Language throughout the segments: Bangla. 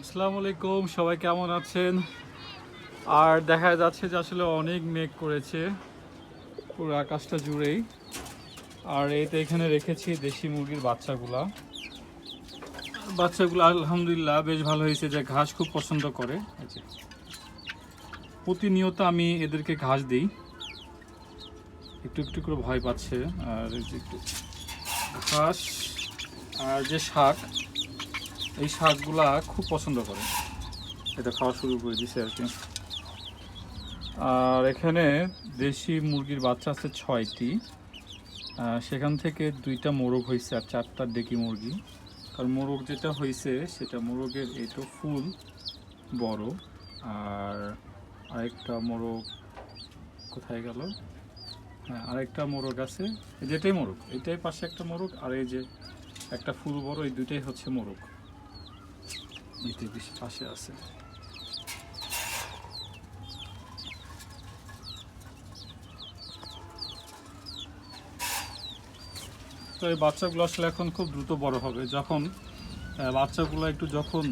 আসসালামু আলাইকুম, সবাই কেমন আছেন? আর দেখা যাচ্ছে যে আসলে অনেক মেঘ করেছে পুরো আকাশটা জুড়েই। আর এই তো এখানে রেখেছি দেশি মুরগির বাচ্চাগুলা। বাচ্চাগুলো আলহামদুলিল্লাহ বেশ ভালো হয়েছে, যে ঘাস খুব পছন্দ করে। এই যে প্রতিনিয়ত আমি এদেরকে ঘাস দিই, একটু একটু করে ভয় পাচ্ছে। আর এই যে একটু ঘাস আর যে শাক, এই শাকগুলা খুব পছন্দ করে, এটা খাওয়া শুরু করে দিছে আর কি। আর এখানে দেশি মুরগির বাচ্চা আছে 6টি। সেখান থেকে 2টা মোরগ হয়েছে আর 4টা ডেকি মুরগি। আর মোরগ যেটা হয়েছে সেটা মোরগের এইটা ফুল বড়। আর আরেকটা মোরগ কোথায় গেল? হ্যাঁ, আরেকটা মোরগ আছে, যেটাই মোরগ, এটাই পাশে একটা মোরগ, আর এই যে একটা ফুল বড়, এই দুইটাই হচ্ছে মোরগ, এইটাই বেশি পাশে আছে। তো এই বাচ্চাগুলো আসলে এখন খুব দ্রুত বড় হবে। যখন বাচ্চাগুলো একটু যখন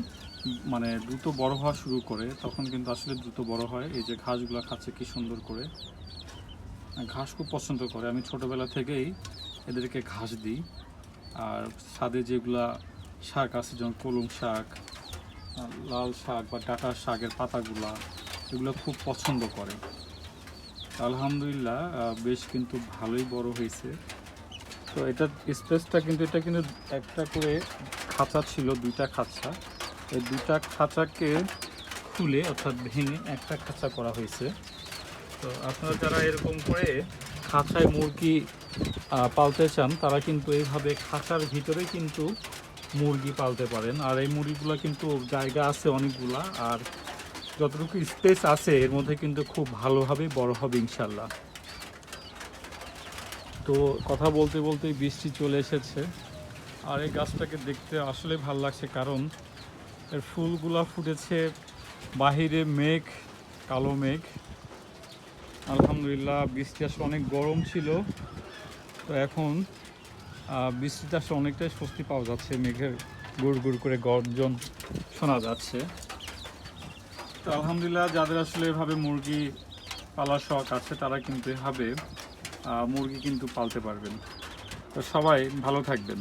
মানে দ্রুত বড় হওয়া শুরু করে, তখন কিন্তু আসলে দ্রুত বড় হয়। এই যে ঘাসগুলো খাচ্ছে কি সুন্দর করে, ঘাস খুব পছন্দ করে। আমি ছোটোবেলা থেকেই এদেরকে ঘাস দিই। আর ছাদে যেগুলা শাক আছে, যেমন কলম শাক, লাল শাক বা ডাঁটা শাকের পাতাগুলা, এগুলো খুব পছন্দ করে। আলহামদুলিল্লাহ বেশ কিন্তু ভালোই বড় হয়েছে। তো এটা স্পেসটা কিন্তু, এটা কিন্তু একটা করে খাঁচা ছিল, 2টা খাঁচা। এই 2টা খাঁচাকে খুলে অর্থাৎ ভেঙে একটা খাঁচা করা হয়েছে। তো আপনারা যারা এরকম করে খাঁচায় মুরগি পালতে চান, তারা কিন্তু এইভাবে খাঁচার ভিতরে কিন্তু মুরগি পালতে পারেন। আর এই মুরগিগুলো কিন্তু জায়গা আছে অনেকগুলা, আর যতটুকু স্পেস আছে এর মধ্যে কিন্তু খুব ভালোভাবেই বড় হবে ইনশাল্লাহ। তো কথা বলতে বলতেই বৃষ্টি চলে এসেছে। আর এই গাছটাকে দেখতে আসলে ভালো লাগছে, কারণ এর ফুলগুলা ফুটেছে। বাহিরে মেঘ, কালো মেঘ। আলহামদুলিল্লাহ বৃষ্টি আসলে অনেক গরম ছিল, তো এখন বৃষ্টিতে আসলে অনেকটাই স্বস্তি পাওয়া যাচ্ছে। মেঘের গুড় গুড় করে গর্জন শোনা যাচ্ছে। তো আলহামদুলিল্লাহ যাদের আসলে এভাবে মুরগি পালার শখ আছে, তারা কিন্তু এভাবে মুরগি কিন্তু পালতে পারবেন। তো সবাই ভালো থাকবেন।